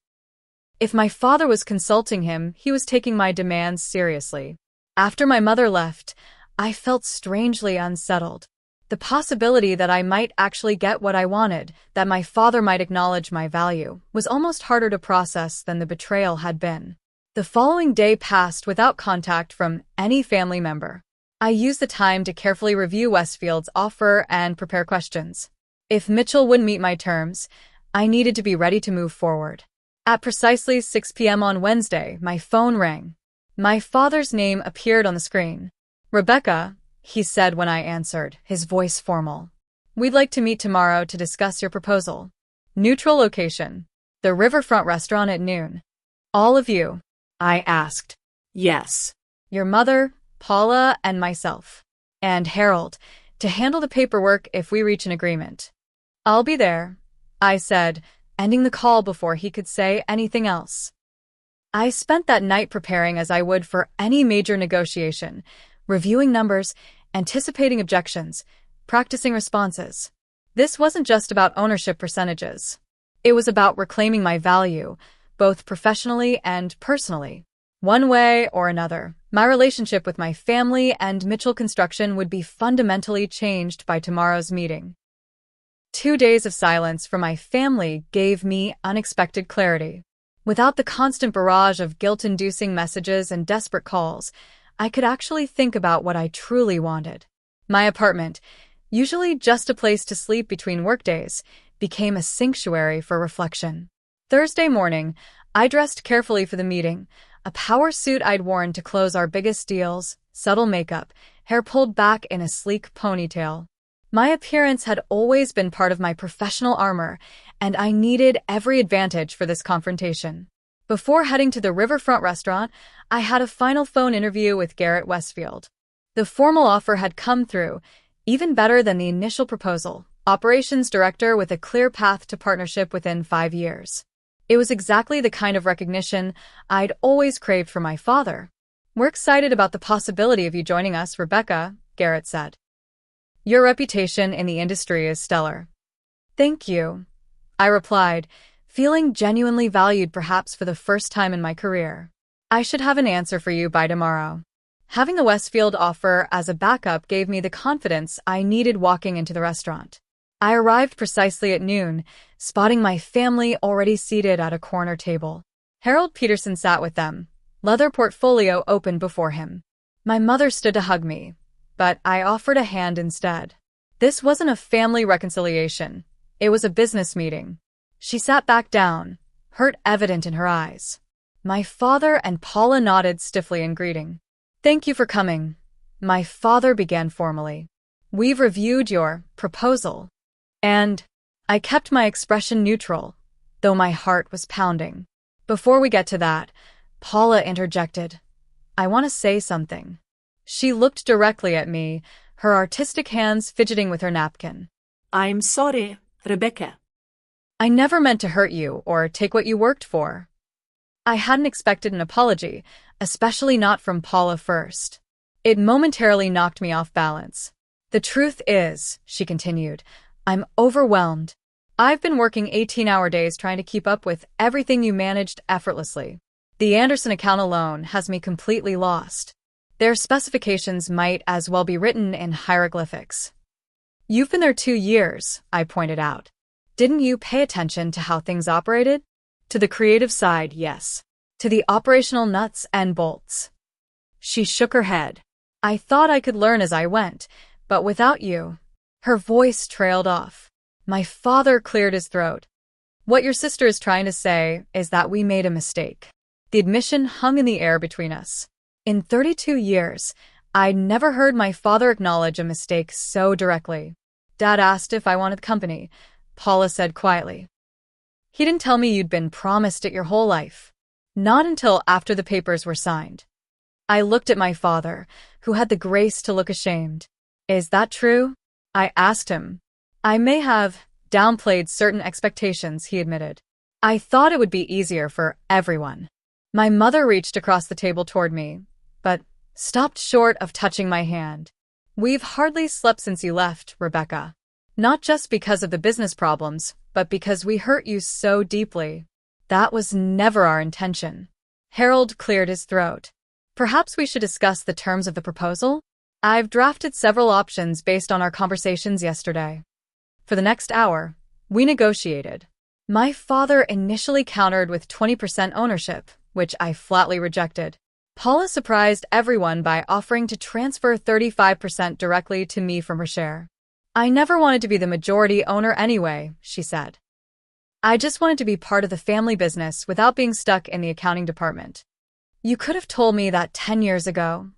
If my father was consulting him, he was taking my demands seriously. After my mother left, I felt strangely unsettled. The possibility that I might actually get what I wanted, that my father might acknowledge my value, was almost harder to process than the betrayal had been. The following day passed without contact from any family member. I used the time to carefully review Westfield's offer and prepare questions. If Mitchell wouldn't meet my terms, I needed to be ready to move forward. At precisely 6 p.m. on Wednesday, my phone rang. My father's name appeared on the screen. "Rebecca," he said when I answered, his voice formal. "We'd like to meet tomorrow to discuss your proposal. Neutral location. The riverfront restaurant at noon. All of you? I asked. Yes. Your mother, Paula, and myself. And Harold, to handle the paperwork if we reach an agreement. I'll be there, I said, ending the call before he could say anything else. I spent that night preparing as I would for any major negotiation, reviewing numbers, anticipating objections, practicing responses. This wasn't just about ownership percentages. It was about reclaiming my value, both professionally and personally. One way or another, my relationship with my family and Mitchell Construction would be fundamentally changed by tomorrow's meeting. 2 days of silence from my family gave me unexpected clarity. Without the constant barrage of guilt-inducing messages and desperate calls, I could actually think about what I truly wanted. My apartment, usually just a place to sleep between workdays, became a sanctuary for reflection. Thursday morning, I dressed carefully for the meeting, a power suit I'd worn to close our biggest deals, subtle makeup, hair pulled back in a sleek ponytail. My appearance had always been part of my professional armor, and I needed every advantage for this confrontation. Before heading to the riverfront restaurant, I had a final phone interview with Garrett Westfield. The formal offer had come through, even better than the initial proposal, operations director with a clear path to partnership within 5 years. It was exactly the kind of recognition I'd always craved from my father. We're excited about the possibility of you joining us, Rebecca, Garrett said. Your reputation in the industry is stellar. Thank you, I replied, feeling genuinely valued perhaps for the first time in my career. I should have an answer for you by tomorrow. Having the Westfield offer as a backup gave me the confidence I needed walking into the restaurant. I arrived precisely at noon, spotting my family already seated at a corner table. Harold Peterson sat with them, leather portfolio open before him. My mother stood to hug me, but I offered a hand instead. This wasn't a family reconciliation. It was a business meeting. She sat back down, hurt evident in her eyes. My father and Paula nodded stiffly in greeting. Thank you for coming, my father began formally. We've reviewed your proposal. And I kept my expression neutral, though my heart was pounding. Before we get to that, Paula interjected. I want to say something. She looked directly at me, her artistic hands fidgeting with her napkin. I'm sorry, Rebecca. I never meant to hurt you or take what you worked for. I hadn't expected an apology, especially not from Paula first. It momentarily knocked me off balance. The truth is, she continued, I'm overwhelmed. I've been working 18-hour days trying to keep up with everything you managed effortlessly. The Anderson account alone has me completely lost. Their specifications might as well be written in hieroglyphics. You've been there 2 years, I pointed out. Didn't you pay attention to how things operated? To the creative side, yes. To the operational nuts and bolts. She shook her head. I thought I could learn as I went, but without you. Her voice trailed off. My father cleared his throat. What your sister is trying to say is that we made a mistake. The admission hung in the air between us. In 32 years, I'd never heard my father acknowledge a mistake so directly. Dad asked if I wanted the company, Paula said quietly. He didn't tell me you'd been promised it your whole life. Not until after the papers were signed. I looked at my father, who had the grace to look ashamed. Is that true? I asked him. I may have downplayed certain expectations, he admitted. I thought it would be easier for everyone. My mother reached across the table toward me, but stopped short of touching my hand. We've hardly slept since you left, Rebecca. Not just because of the business problems, but because we hurt you so deeply. That was never our intention. Harold cleared his throat. Perhaps we should discuss the terms of the proposal? I've drafted several options based on our conversations yesterday. For the next hour, we negotiated. My father initially countered with 20% ownership, which I flatly rejected. Paula surprised everyone by offering to transfer 35% directly to me from her share. I never wanted to be the majority owner anyway, she said. I just wanted to be part of the family business without being stuck in the accounting department. You could have told me that 10 years ago,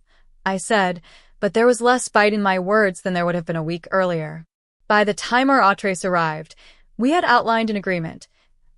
I said, but there was less bite in my words than there would have been a week earlier. By the time our entrees arrived, we had outlined an agreement,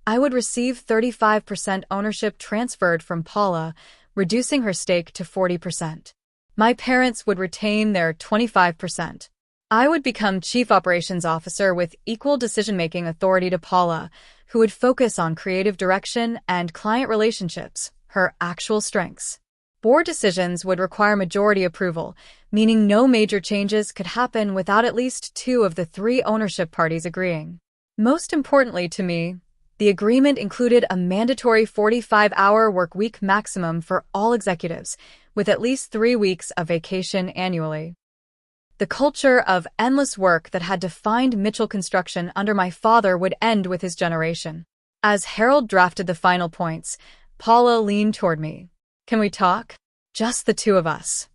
I would receive 35% ownership transferred from Paula, reducing her stake to 40%. My parents would retain their 25%. I would become Chief Operations Officer with equal decision-making authority to Paula, who would focus on creative direction and client relationships, her actual strengths. Board decisions would require majority approval, meaning no major changes could happen without at least 2 of the 3 ownership parties agreeing. Most importantly to me, the agreement included a mandatory 45-hour work week maximum for all executives, with at least 3 weeks of vacation annually. The culture of endless work that had defined Mitchell Construction under my father would end with his generation. As Harold drafted the final points, Paula leaned toward me. "Can we talk? Just the 2 of us."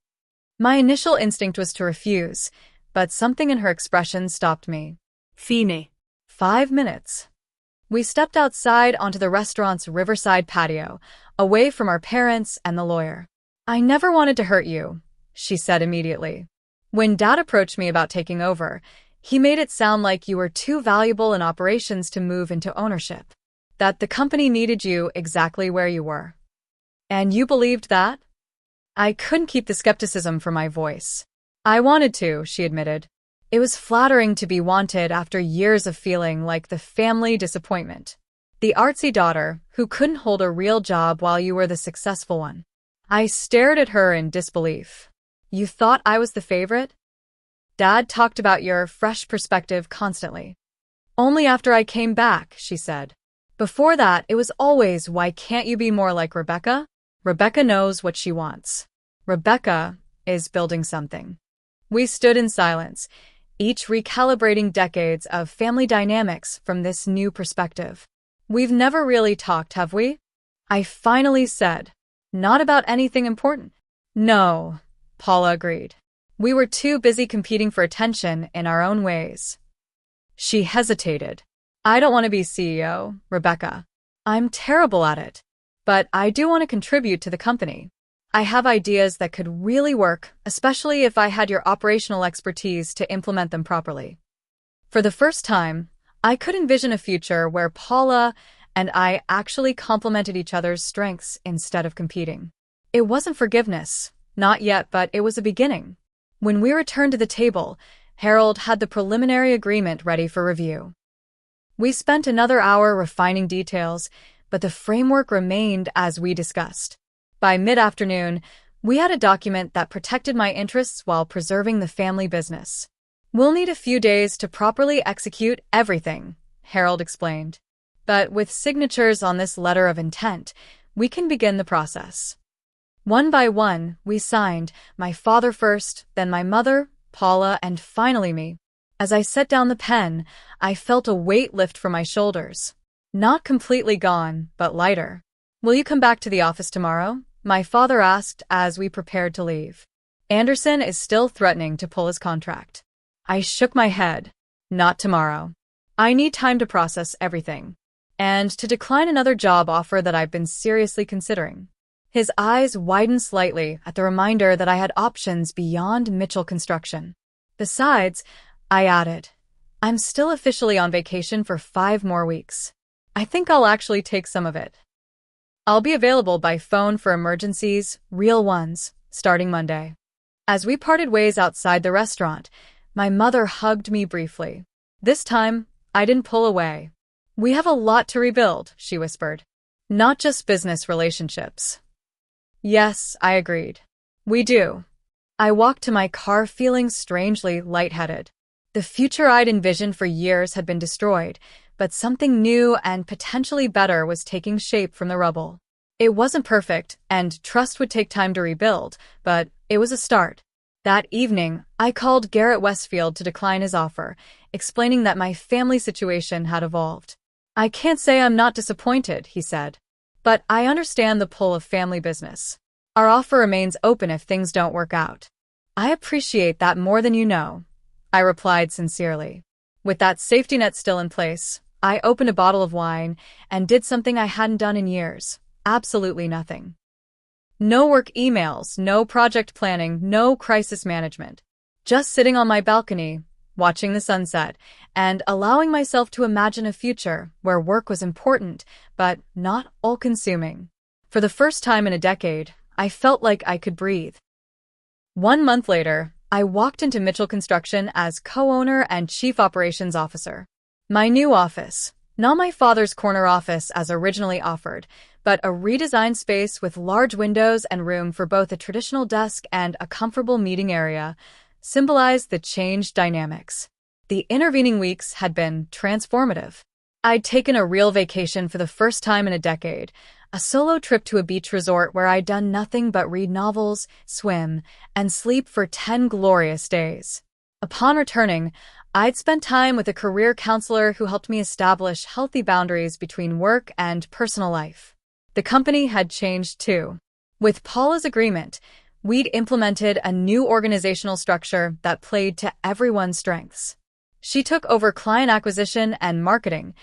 My initial instinct was to refuse, but something in her expression stopped me. Fine. 5 minutes. We stepped outside onto the restaurant's riverside patio, away from our parents and the lawyer. "I never wanted to hurt you," she said immediately. "When Dad approached me about taking over, he made it sound like you were too valuable in operations to move into ownership, that the company needed you exactly where you were. And you believed that?" I couldn't keep the skepticism from my voice. "I wanted to," she admitted. "It was flattering to be wanted after years of feeling like the family disappointment. The artsy daughter who couldn't hold a real job while you were the successful one." I stared at her in disbelief. "You thought I was the favorite?" "Dad talked about your fresh perspective constantly." "Only after I came back," she said. "Before that, it was always, why can't you be more like Rebecca? Rebecca knows what she wants. Rebecca is building something." We stood in silence, each recalibrating decades of family dynamics from this new perspective. "We've never really talked, have we?" I finally said. "Not about anything important." "No," Paula agreed. "We were too busy competing for attention in our own ways." She hesitated. "I don't want to be CEO, Rebecca. I'm terrible at it. But I do want to contribute to the company. I have ideas that could really work, especially if I had your operational expertise to implement them properly." For the first time, I could envision a future where Paula and I actually complemented each other's strengths instead of competing. It wasn't forgiveness, not yet, but it was a beginning. When we returned to the table, Harold had the preliminary agreement ready for review. We spent another hour refining details, but the framework remained as we discussed. By mid-afternoon, we had a document that protected my interests while preserving the family business. "We'll need a few days to properly execute everything," Harold explained. "But with signatures on this letter of intent, we can begin the process." One by one, we signed, my father first, then my mother, Paula, and finally me. As I set down the pen, I felt a weight lift from my shoulders. Not completely gone, but lighter. "Will you come back to the office tomorrow?" my father asked as we prepared to leave. "Anderson is still threatening to pull his contract." I shook my head. "Not tomorrow. I need time to process everything. And to decline another job offer that I've been seriously considering." His eyes widened slightly at the reminder that I had options beyond Mitchell Construction. "Besides," I added, "I'm still officially on vacation for 5 more weeks. I think I'll actually take some of it. I'll be available by phone for emergencies, real ones, starting Monday." As we parted ways outside the restaurant, my mother hugged me briefly. This time, I didn't pull away. "We have a lot to rebuild," she whispered. "Not just business relationships." Yes, I agreed. "We do." I walked to my car feeling strangely lightheaded. The future I'd envisioned for years had been destroyed, but something new and potentially better was taking shape from the rubble. It wasn't perfect, and trust would take time to rebuild, but it was a start. That evening, I called Garrett Westfield to decline his offer, explaining that my family situation had evolved. "I can't say I'm not disappointed," he said. "But I understand the pull of family business. Our offer remains open if things don't work out." "I appreciate that more than you know," I replied sincerely. With that safety net still in place, I opened a bottle of wine and did something I hadn't done in years. Absolutely nothing. No work emails, no project planning, no crisis management. Just sitting on my balcony, watching the sunset, and allowing myself to imagine a future where work was important, but not all-consuming. For the first time in a decade, I felt like I could breathe. 1 month later, I walked into Mitchell Construction as co-owner and chief operations officer. My new office, not my father's corner office as originally offered, but a redesigned space with large windows and room for both a traditional desk and a comfortable meeting area, symbolized the changed dynamics. The intervening weeks had been transformative. I'd taken a real vacation for the first time in a decade, a solo trip to a beach resort where I'd done nothing but read novels, swim, and sleep for 10 glorious days. Upon returning, I'd spent time with a career counselor who helped me establish healthy boundaries between work and personal life. The company had changed too. With Paula's agreement, we'd implemented a new organizational structure that played to everyone's strengths. She took over client acquisition and marketing,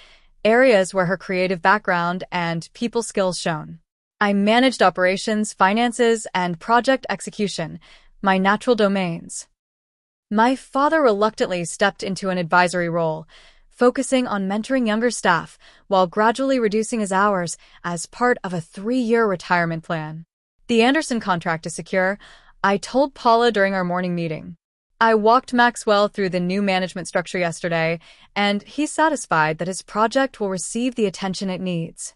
areas where her creative background and people skills shone. I managed operations, finances, and project execution, my natural domains. My father reluctantly stepped into an advisory role, focusing on mentoring younger staff while gradually reducing his hours as part of a 3-year retirement plan. The Anderson contract is secure, I told Paula during our morning meeting. I walked Maxwell through the new management structure yesterday, and he's satisfied that his project will receive the attention it needs.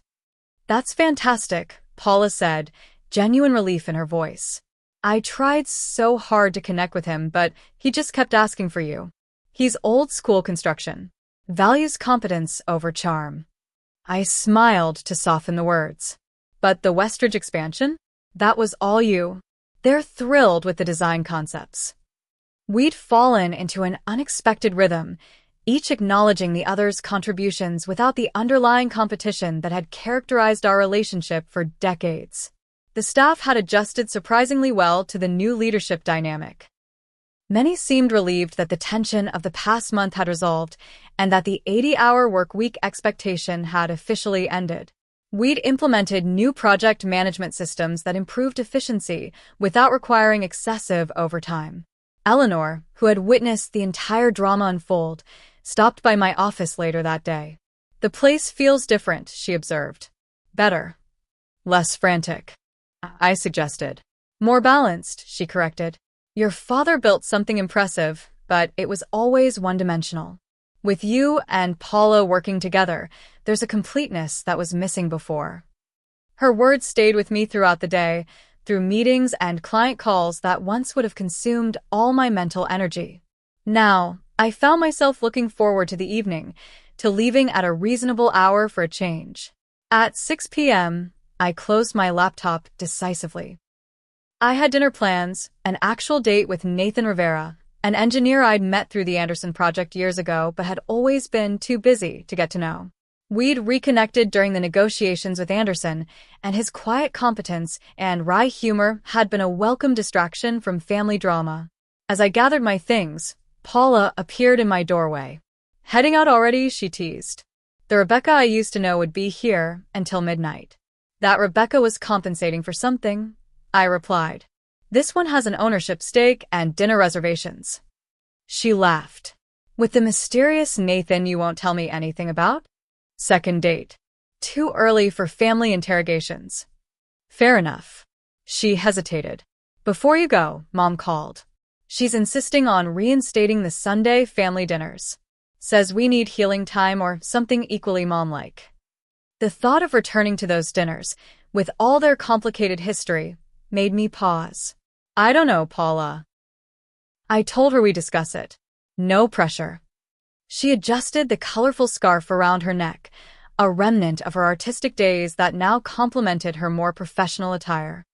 That's fantastic, Paula said, genuine relief in her voice. I tried so hard to connect with him, but he just kept asking for you. He's old school construction, values competence over charm. I smiled to soften the words. But the Westridge expansion? That was all you. They're thrilled with the design concepts. We'd fallen into an unexpected rhythm, each acknowledging the other's contributions without the underlying competition that had characterized our relationship for decades. The staff had adjusted surprisingly well to the new leadership dynamic. Many seemed relieved that the tension of the past month had resolved and that the 80-hour workweek expectation had officially ended. We'd implemented new project management systems that improved efficiency without requiring excessive overtime. Eleanor, who had witnessed the entire drama unfold, stopped by my office later that day. The place feels different, she observed. Better. Less frantic, I suggested. More balanced, she corrected. Your father built something impressive, but it was always one-dimensional. With you and Paula working together, there's a completeness that was missing before. Her words stayed with me throughout the day, through meetings and client calls that once would have consumed all my mental energy. Now, I found myself looking forward to the evening, to leaving at a reasonable hour for a change. At 6 p.m., I closed my laptop decisively. I had dinner plans, an actual date with Nathan Rivera, an engineer I'd met through the Anderson project years ago but had always been too busy to get to know. We'd reconnected during the negotiations with Anderson, and his quiet competence and wry humor had been a welcome distraction from family drama. As I gathered my things, Paula appeared in my doorway. Heading out already, she teased. The Rebecca I used to know would be here until midnight. That Rebecca was compensating for something, I replied. This one has an ownership stake and dinner reservations. She laughed. With the mysterious Nathan you won't tell me anything about? Second date. Too early for family interrogations. Fair enough. She hesitated. Before you go, Mom called. She's insisting on reinstating the Sunday family dinners. Says we need healing time or something equally mom-like. The thought of returning to those dinners, with all their complicated history, made me pause. I don't know, Paula. I told her we discuss it. No pressure. She adjusted the colorful scarf around her neck, a remnant of her artistic days that now complemented her more professional attire.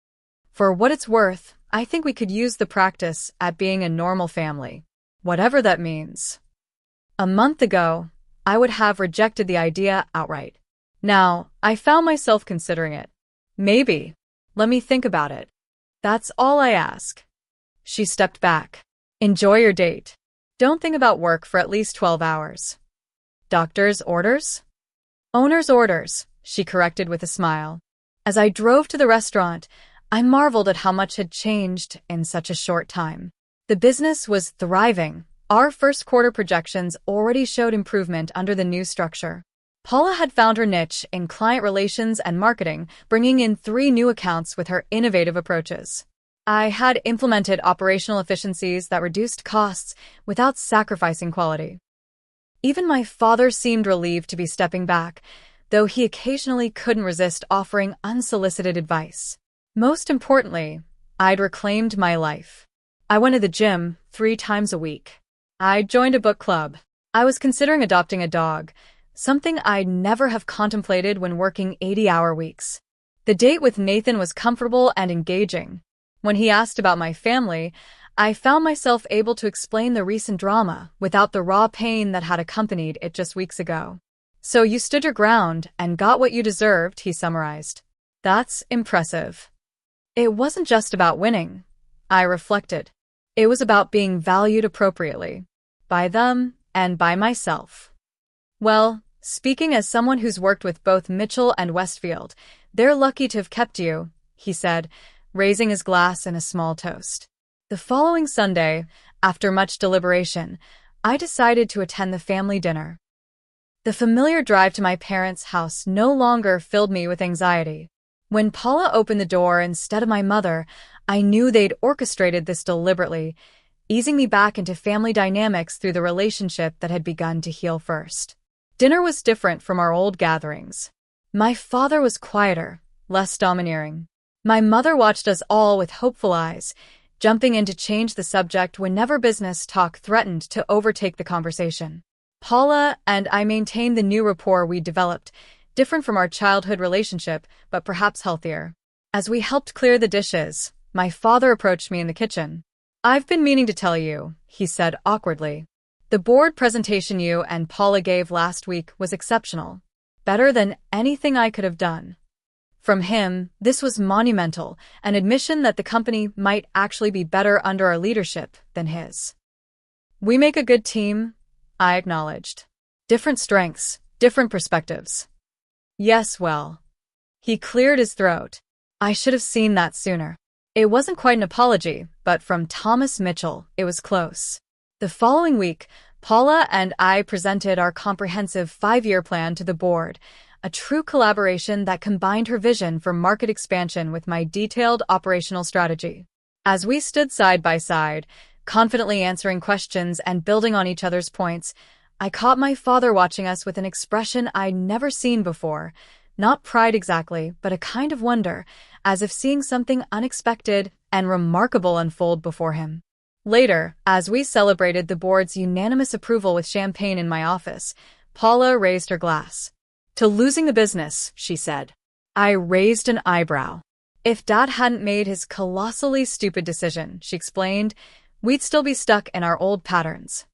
For what it's worth, I think we could use the practice at being a normal family, whatever that means. A month ago, I would have rejected the idea outright. Now, I found myself considering it. Maybe. Let me think about it. That's all I ask. She stepped back. Enjoy your date. Don't think about work for at least 12 hours. Doctor's orders? Owner's orders, she corrected with a smile. As I drove to the restaurant, I marveled at how much had changed in such a short time. The business was thriving, Our first quarter projections already showed improvement under the new structure. Paula had found her niche in client relations and marketing, bringing in 3 new accounts with her innovative approaches. I had implemented operational efficiencies that reduced costs without sacrificing quality. Even my father seemed relieved to be stepping back, though he occasionally couldn't resist offering unsolicited advice. Most importantly, I'd reclaimed my life. I went to the gym 3 times a week. I joined a book club. I was considering adopting a dog, something I'd never have contemplated when working 80-hour weeks. The date with Nathan was comfortable and engaging. When he asked about my family, I found myself able to explain the recent drama without the raw pain that had accompanied it just weeks ago. "So you stood your ground and got what you deserved," he summarized. "That's impressive." It wasn't just about winning, I reflected. It was about being valued appropriately. By them and by myself. "Well, speaking as someone who's worked with both Mitchell and Westfield, they're lucky to have kept you," he said, raising his glass in a small toast. The following Sunday, after much deliberation, I decided to attend the family dinner. The familiar drive to my parents' house no longer filled me with anxiety. When Paula opened the door instead of my mother, I knew they'd orchestrated this deliberately, easing me back into family dynamics through the relationship that had begun to heal first. Dinner was different from our old gatherings. My father was quieter, less domineering. My mother watched us all with hopeful eyes, jumping in to change the subject whenever business talk threatened to overtake the conversation. Paula and I maintained the new rapport we developed, different from our childhood relationship, but perhaps healthier. As we helped clear the dishes, my father approached me in the kitchen. "I've been meaning to tell you," he said awkwardly. "The board presentation you and Paula gave last week was exceptional. Better than anything I could have done." From him, this was monumental, an admission that the company might actually be better under our leadership than his. "We make a good team," I acknowledged. "Different strengths, different perspectives." "Yes, well." He cleared his throat. I should have seen that sooner. It wasn't quite an apology, but from Thomas Mitchell, it was close. The following week, Paula and I presented our comprehensive 5-year plan to the board, a true collaboration that combined her vision for market expansion with my detailed operational strategy. As we stood side by side, confidently answering questions and building on each other's points, I caught my father watching us with an expression I'd never seen before. Not pride exactly, but a kind of wonder, as if seeing something unexpected and remarkable unfold before him. Later, as we celebrated the board's unanimous approval with champagne in my office, Paula raised her glass. "To losing the business," she said. I raised an eyebrow. "If Dad hadn't made his colossally stupid decision," she explained, "we'd still be stuck in our old patterns.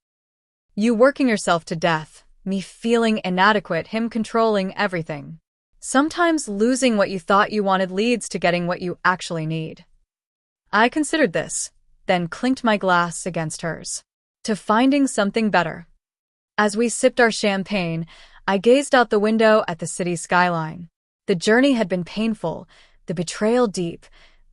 You working yourself to death, me feeling inadequate, him controlling everything. Sometimes losing what you thought you wanted leads to getting what you actually need." I considered this, then clinked my glass against hers. "To finding something better." As we sipped our champagne, I gazed out the window at the city skyline. The journey had been painful, the betrayal deep,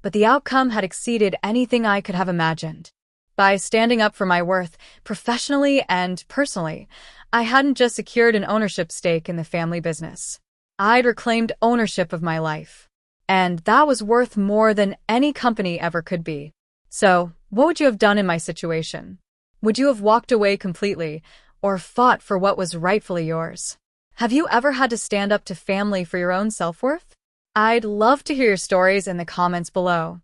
but the outcome had exceeded anything I could have imagined. By standing up for my worth, professionally and personally, I hadn't just secured an ownership stake in the family business. I'd reclaimed ownership of my life. And that was worth more than any company ever could be. So, what would you have done in my situation? Would you have walked away completely, or fought for what was rightfully yours? Have you ever had to stand up to family for your own self-worth? I'd love to hear your stories in the comments below.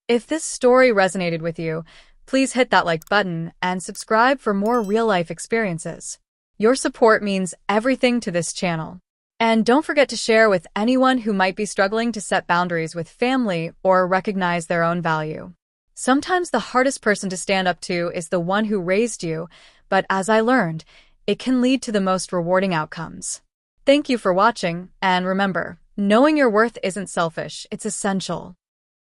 If this story resonated with you, please hit that like button and subscribe for more real-life experiences. Your support means everything to this channel. And don't forget to share with anyone who might be struggling to set boundaries with family or recognize their own value. Sometimes the hardest person to stand up to is the one who raised you, but as I learned, it can lead to the most rewarding outcomes. Thank you for watching, and remember, knowing your worth isn't selfish, it's essential.